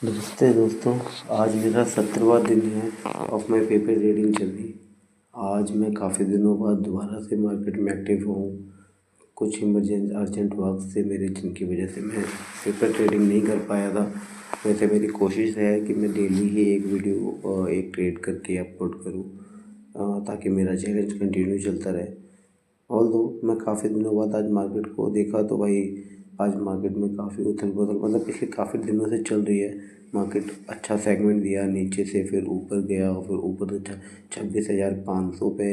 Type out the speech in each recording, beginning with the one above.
नमस्ते दोस्तों। आज मेरा 17वां दिन है of my paper trading journey. आज मैं काफ़ी दिनों बाद दोबारा से मार्केट में एक्टिव हूँ। कुछ इमरजेंसी अर्जेंट वर्क से मेरे जिनकी वजह से मैं पेपर ट्रेडिंग नहीं कर पाया था। वैसे मेरी कोशिश है कि मैं डेली ही एक वीडियो एक ट्रेड करके अपलोड करूँ, ताकि मेरा चैलेंज कंटिन्यू चलता रहे। ऑल्दो मैं काफ़ी दिनों बाद आज मार्केट को देखा तो भाई आज मार्केट में काफ़ी उथल पुथल मतलब पिछले काफ़ी दिनों से चल रही है। मार्केट अच्छा सेगमेंट दिया, नीचे से फिर ऊपर गया और फिर ऊपर से 26,500 पे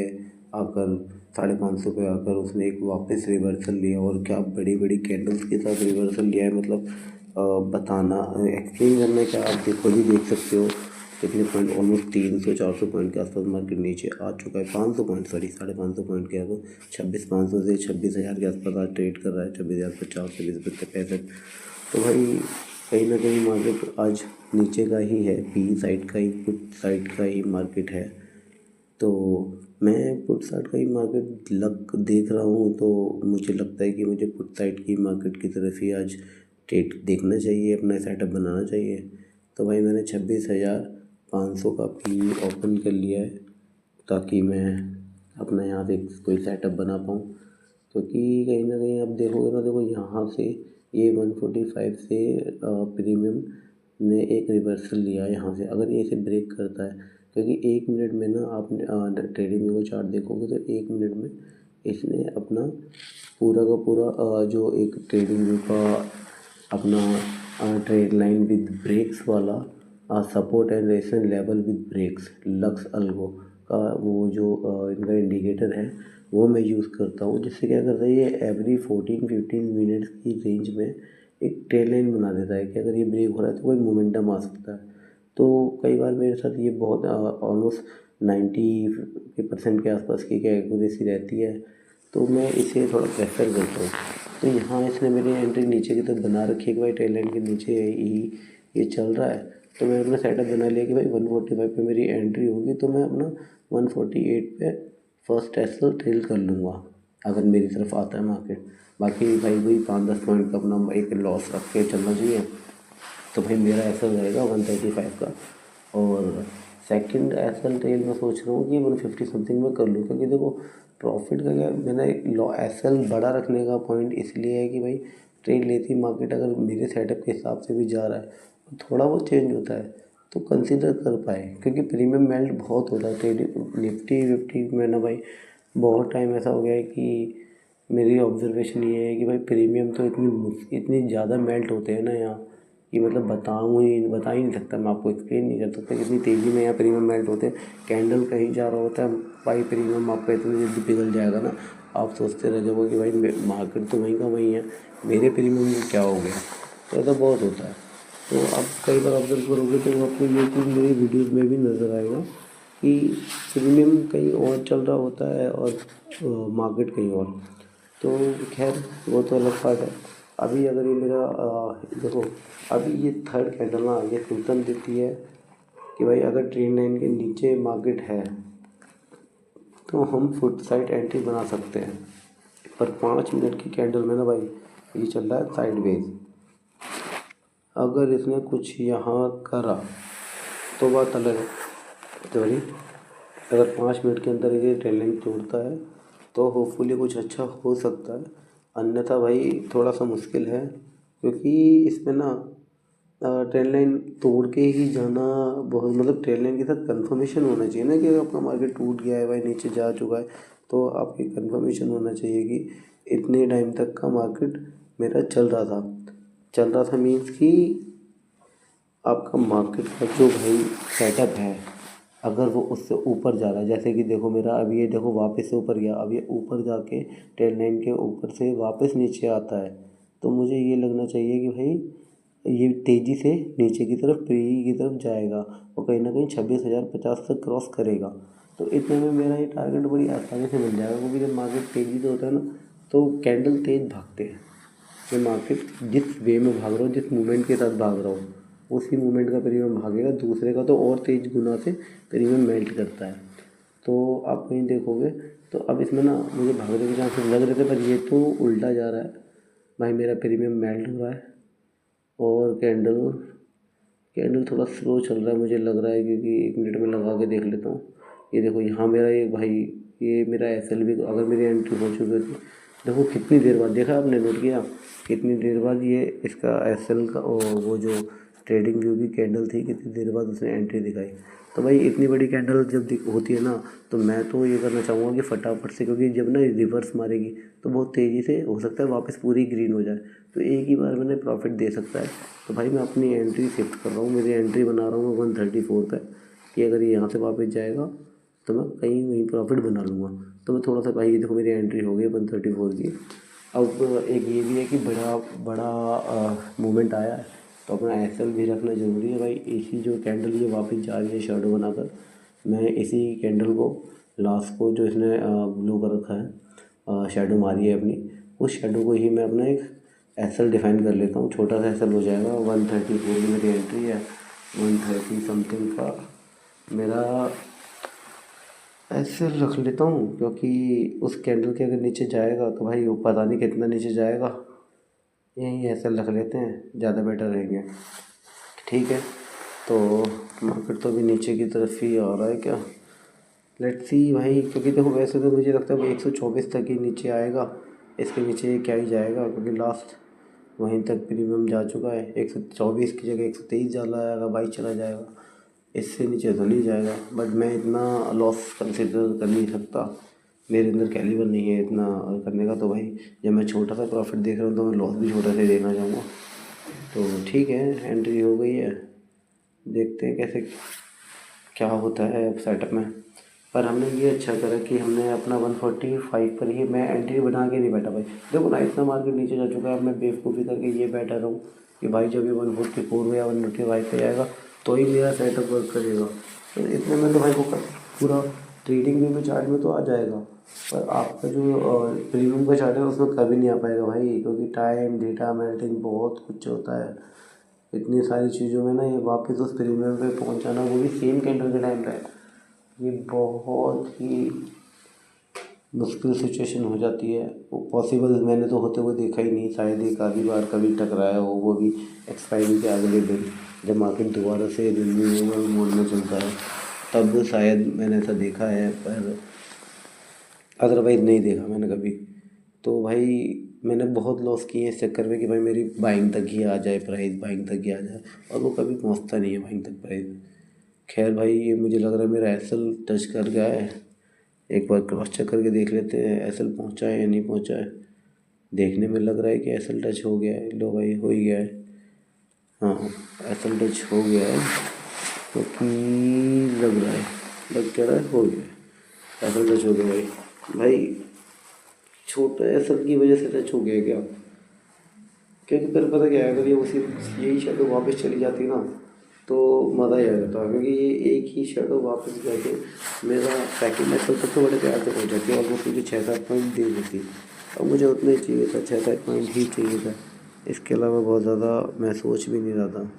आकर 550 पे आकर उसने एक वापस रिवर्सल लिया और क्या बड़ी बड़ी कैंडल्स के साथ रिवर्सल लिया है। मतलब बताना एक्सप्लेन करने का आप देखो ही देख सकते हो कितने पॉइंट, ऑलमोस्ट 300-400 पॉइंट के आसपास मार्केट नीचे आ चुका है। 500 पॉइंट, सॉरी 550 पॉइंट के आसपास 26,500 से 26,000 के आसपास आज ट्रेड कर रहा है। 26,050, 26,65। तो भाई कहीं ना कहीं मार्केट आज नीचे का ही है, पी साइड का ही, पुट साइड का ही मार्केट है। तो मैं पुट साइड का ही मार्केट लग देख रहा हूँ, तो मुझे लगता है कि मुझे पुट साइड की मार्केट की तरफ ही आज ट्रेड देखना चाहिए, अपना सेटअप बनाना चाहिए। तो भाई मैंने 26,500 का पी ओपन कर लिया है ताकि मैं अपना यहाँ से कोई सेटअप बना पाऊँ। क्योंकि कहीं ना कहीं आप देखोगे ना, देखो यहाँ से ये 145 से प्रीमियम ने एक रिवर्सल लिया है यहाँ से। अगर ये इसे ब्रेक करता है, क्योंकि 1 मिनट में ना आपने ट्रेडिंग में वो चार्ट देखोगे तो 1 मिनट में इसने अपना पूरा का पूरा जो एक ट्रेडिंग व्यू का अपना ट्रेड लाइन विद ब्रेक्स वाला support and resistance level with breaks LuxAlgo का वो जो इनका इंडिकेटर है वो मैं यूज़ करता हूँ। जिससे क्या करता है, ये एवरी 14-15 मिनट्स की रेंज में एक ट्रेड लाइन बना देता है कि अगर ये ब्रेक हो रहा है तो कोई मोमेंटम आ सकता है। तो कई बार मेरे साथ ये बहुत ऑलमोस्ट 90% के आसपास की एक्यूरेसी रहती है। तो मैं इसे थोड़ा प्रेफर करता हूँ। तो यहाँ इसने मेरी एंट्री नीचे की तरफ बना रखी है कि भाई ट्रेल लाइन के नीचे ही ये चल रहा है। तो मैं अपना सेटअप बना लिया कि भाई 145 पे मेरी एंट्री होगी तो मैं अपना 148 पे फर्स्ट एसएल ट्रेल कर लूँगा अगर मेरी तरफ आता है मार्केट। बाकी भाई वही 5-10 पॉइंट का अपना एक लॉस रख के चलना चाहिए। तो भाई मेरा एसएल रहेगा 135 का। और सेकंड एसएल ट्रेल मैं सोच रहा हूँ कि 150 समथिंग में कर लूँ। क्योंकि देखो प्रॉफिट का क्या, मैंने लॉ एसएल बड़ा रखने का पॉइंट इसलिए है कि भाई ट्रेड लेती मार्केट अगर मेरे सेटअप के हिसाब से भी जा रहा है तो थोड़ा बहुत चेंज होता है तो कंसीडर कर पाए। क्योंकि प्रीमियम मेल्ट बहुत होता है ट्रेडिंग निफ्टी विफ्टी में ना भाई। बहुत टाइम ऐसा हो गया है कि मेरी ऑब्जर्वेशन ये है कि भाई प्रीमियम तो इतनी ज़्यादा मेल्ट होते हैं ना यहाँ कि मतलब बता ही नहीं सकता, मैं आपको एक्सप्लेन नहीं कर सकता कितनी तेज़ी में यहाँ प्रीमियम मेल्ट होते हैं। कैंडल कहीं जा रहा होता है भाई, प्रीमियम आपका इतनी जल्दी पिघल जाएगा ना, आप सोचते रह जाओगे कि भाई मार्केट तो वहीं का वहीं है, मेरे प्रीमियम में क्या हो गया। तो ऐसा बहुत होता है। तो आप कई बार ऑब्जर्व करोगे तो आपको ये चीज़ मेरी वीडियोज़ में भी नज़र आएगा कि प्रीमियम कहीं और चल रहा होता है और मार्केट कहीं और। तो खैर वो तो अलग बात है। अभी अगर ये मेरा देखो अभी ये थर्ड कैंडल ना ये सिम्टम देती है कि भाई अगर ट्रेंड लाइन के नीचे मार्केट है तो हम फुट साइड एंट्री बना सकते हैं। पर 5 मिनट की कैंडल में ना भाई ये चल रहा है साइडवेज। अगर इसने कुछ यहाँ करा तो बात अलग है। तो भाई अगर 5 मिनट के अंदर ये ट्रेंड लाइन तोड़ता है तो होपफुली कुछ अच्छा हो सकता है, अन्यथा भाई थोड़ा सा मुश्किल है। क्योंकि इसमें ना ट्रेंड लाइन तोड़ के ही जाना बहुत, मतलब ट्रेंड लाइन के साथ कंफर्मेशन होना चाहिए ना कि आपका मार्केट टूट गया है भाई, नीचे जा चुका है। तो आपकी कंफर्मेशन होना चाहिए कि इतने टाइम तक का मार्केट मेरा चल रहा था मीन्स कि आपका मार्केट का जो भाई सेटअप है अगर वो उससे ऊपर जा रहा है, जैसे कि देखो मेरा अभी ये देखो वापस से ऊपर गया, अब ये ऊपर जाके ट्रेंड लाइन के ऊपर से वापस नीचे आता है। तो मुझे ये लगना चाहिए कि भाई ये तेज़ी से नीचे की तरफ प्री की तरफ जाएगा और कहीं ना कहीं 26,050 तक क्रॉस करेगा। तो इतने में मेरा ये टारगेट बड़ी आसानी से मिल जाएगा। क्योंकि जब मार्केट तेज़ी से होता है ना तो कैंडल तेज़ भागते हैं। ये मार्केट जिस वे में भाग रहा हो, जिस मूवमेंट के साथ भाग रहा हो, उसी मूवमेंट का प्रीमियम भागेगा, दूसरे का तो और तेज़ गुना से प्रीमियम मेल्ट करता है। तो आप कहीं देखोगे तो अब इसमें ना मुझे भागने के चांसेस लग रहे थे, पर ये तो उल्टा जा रहा है भाई, मेरा प्रीमियम मेल्ट हो रहा है और कैंडल कैंडल थोड़ा स्लो चल रहा है मुझे लग रहा है, क्योंकि 1 मिनट में लगा के देख लेता हूँ। ये देखो यहाँ मेरा ये भाई, ये मेरा SL भी अगर मेरी एंट्री हो चुकी थी, देखो कितनी देर बाद, देखा आपने, नोट किया कितनी देर बाद ये इसका SL का वो जो ट्रेडिंग व्यू की कैंडल थी, कितनी देर बाद उसने एंट्री दिखाई। तो भाई इतनी बड़ी कैंडल जब होती है ना, तो मैं तो ये करना चाहूँगा कि फटाफट से, क्योंकि जब ना रिवर्स मारेगी तो बहुत तेज़ी से हो सकता है वापस पूरी ग्रीन हो जाए, तो एक ही बार मैंने प्रॉफिट दे सकता है। तो भाई मैं अपनी एंट्री शिफ्ट कर रहा हूँ, मेरी एंट्री बना रहा हूँ मैं 134 पे, कि अगर ये यहाँ से वापस जाएगा तो मैं कहीं वहीं प्रॉफिट बना लूँगा। तो मैं थोड़ा सा, भाई ये देखो मेरी एंट्री हो गई 134 की। अब एक ये भी है कि बड़ा बड़ा मूवमेंट आया है, तो अपना SL भी रखना ज़रूरी है भाई। इसी जो कैंडल ये वापस जा रही है शैडो बनाकर, मैं इसी कैंडल को लास्ट को जो इसने ब्लू कर रखा है, शैडो मारी है अपनी, उस शैडो को ही मैं अपना एक SL डिफाइन कर लेता हूँ। छोटा सा SL हो जाएगा। 134 की मेरी एंट्री है, 130 समथिंग का मेरा SL रख लेता हूँ, क्योंकि उस कैंडल के अगर नीचे जाएगा तो भाई वो पता नहीं कितना नीचे जाएगा। यहीं SL रख लेते हैं, ज़्यादा बेटर रहेंगे। ठीक है, तो मार्केट तो अभी नीचे की तरफ ही आ रहा है क्या, लेट्स सी भाई, क्योंकि देखो वैसे तो मुझे लगता है वो 124 तक ही नीचे आएगा, इसके नीचे क्या ही जाएगा, क्योंकि लास्ट वहीं तक प्रीमियम जा चुका है। 124 की जगह 123 चला जाएगा, 22 चला जाएगा, इससे नीचे तो नहीं जाएगा। बट मैं इतना लॉस कंसिडर कर नहीं सकता, मेरे अंदर कैलिबर नहीं है इतना करने का। तो भाई जब मैं छोटा सा प्रॉफिट देख रहा हूँ तो मैं लॉस भी छोटा सा देखना चाहूँगा। तो ठीक है, एंट्री हो गई है, देखते हैं कैसे क्या होता है अब सेटअप में। पर हमने ये अच्छा करा कि हमने अपना 145 पर ही, मैं एंट्री बना के नहीं बैठा भाई। देखो ना इतना मार्केट नीचे जा चुका है, अब मैं बेवकूफ़ी करके ये बैठा रहूँ कि भाई जब ये 144 या 145 पे आएगा तो ही मेरा सेटअप वर्क करेगा। तो इतने में तो भाई वो पूरा ट्रेडिंग व्यू में चार्ट में तो आ जाएगा, पर आपका जो प्रीमियम का चार्ट है उसमें कभी नहीं आ पाएगा भाई, क्योंकि टाइम, डेटा, मेल्टिंग बहुत कुछ होता है। इतनी सारी चीज़ों में ना ये वापस उस प्रीमियम पे पहुंचाना, वो भी सेम कैंडल के टाइम पे, ये बहुत ही मुश्किल सिचुएशन हो जाती है। वो पॉसिबल मैंने तो होते हुए देखा ही नहीं, शायद एक आधी बार कभी टकराया हो, वो भी एक्सपायरी के अगले दिन, जब मार्केट दोबारा से रिन्यूएबल मोड में चलता है तब शायद मैंने ऐसा देखा है, पर अदरवाइज़ नहीं देखा मैंने कभी। तो भाई मैंने बहुत लॉस किए इस चक्कर में कि भाई मेरी बाइंग तक ही आ जाए प्राइस, बाइंग तक ही आ जाए, और वो कभी पहुंचता नहीं है बाइंग तक प्राइस। खैर भाई ये मुझे लग रहा है मेरा SL टच कर गया है, एक बार क्रॉस चेक करके देख लेते हैं SL पहुंचा है या नहीं पहुंचा है। देखने में लग रहा है कि SL टच हो गया है, लो भाई हो ही गया है, हाँ SL टच हो गया है, क्योंकि लग रहा है, लग क्या रहा है, हो गया है, SL टच हो गया भाई। भाई छोटा SL की वजह से टच हो गया क्या, क्योंकि फिर पता क्या है, अगर ये उसी यही शेडो वापस चली जाती ना तो मज़ा ही आ जाता, क्योंकि ये एक ही शेडो वापस जाके मेरा सेकंड SL तक तो बड़े प्यार से पहुँच जाती है, और वो मुझे 6-7 पॉइंट दे देती, और मुझे उतना ही चाहिए था, 6-7 पॉइंट ही चाहिए था, इसके अलावा बहुत ज़्यादा मैं सोच भी नहीं रहा था।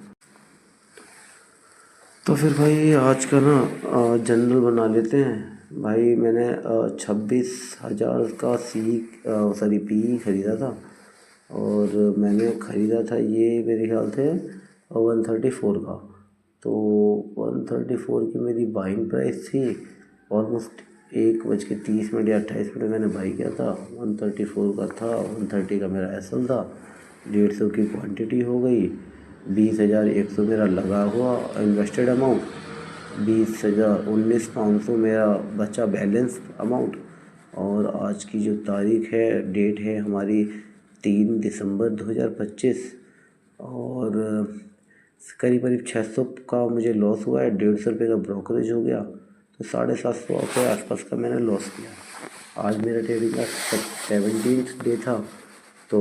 तो फिर भाई आज का ना जनरल बना लेते हैं भाई। मैंने 26,000 का सॉरी पी ख़रीदा था, और मैंने ख़रीदा था ये मेरे ख्याल से 134 का। तो 134 की मेरी बाइंग प्राइस थी, ऑलमोस्ट 1:30 या 28 मैंने बाई किया था, 134 का था, 130 का मेरा SL था, 150 की क्वांटिटी हो गई, 20,100 मेरा लगा हुआ इन्वेस्टेड अमाउंट, 19,500 मेरा बचा बैलेंस अमाउंट। और आज की जो तारीख है, डेट है हमारी 3 दिसंबर 2025, और करीब करीब 600 का मुझे लॉस हुआ है, 150 का ब्रोकरेज हो गया, तो 750 के आसपास का मैंने लॉस किया। आज मेरा ट्रेडिंग का 17th डे था, तो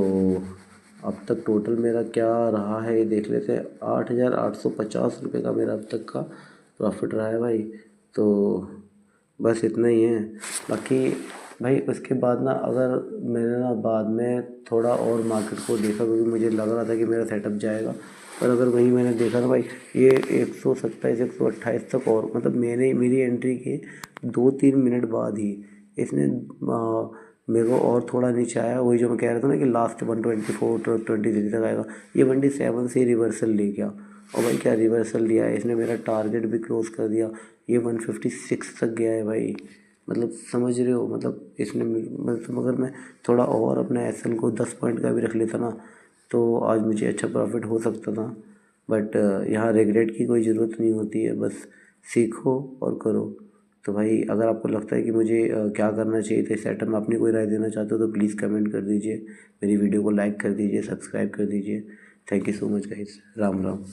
अब तक टोटल मेरा क्या रहा है ये देख लेते हैं। 8,850 रुपये का मेरा अब तक का प्रॉफिट रहा है भाई। तो बस इतना ही है। बाकी भाई उसके बाद ना, अगर मैंने ना बाद में थोड़ा और मार्केट को देखा, क्योंकि मुझे लग रहा था कि मेरा सेटअप जाएगा, पर अगर वहीं मैंने देखा ना भाई, ये 127 128 तक, और मतलब मेरी एंट्री के 2-3 मिनट बाद ही इसने मेरे को और थोड़ा नीचे आया, वही जो मैं कह रहा था ना कि लास्ट 124 23 तक आएगा, ये 127 से रिवर्सल ले गया। और भाई क्या रिवर्सल दिया है इसने, मेरा टारगेट भी क्लोज कर दिया। ये 156 तक गया है भाई, मतलब समझ रहे हो, मतलब इसने मतलब अगर मैं थोड़ा और अपने एसएल को 10 पॉइंट का भी रख लेता ना तो आज मुझे अच्छा प्रॉफिट हो सकता था। बट यहाँ रिग्रेट की कोई ज़रूरत नहीं होती है, बस सीखो और करो। तो भाई अगर आपको लगता है कि मुझे क्या करना चाहिए था इस सेटअप में, अपनी कोई राय देना चाहते हो तो प्लीज़ कमेंट कर दीजिए, मेरी वीडियो को लाइक कर दीजिए, सब्सक्राइब कर दीजिए। Thank you so much guys, Ram Ram.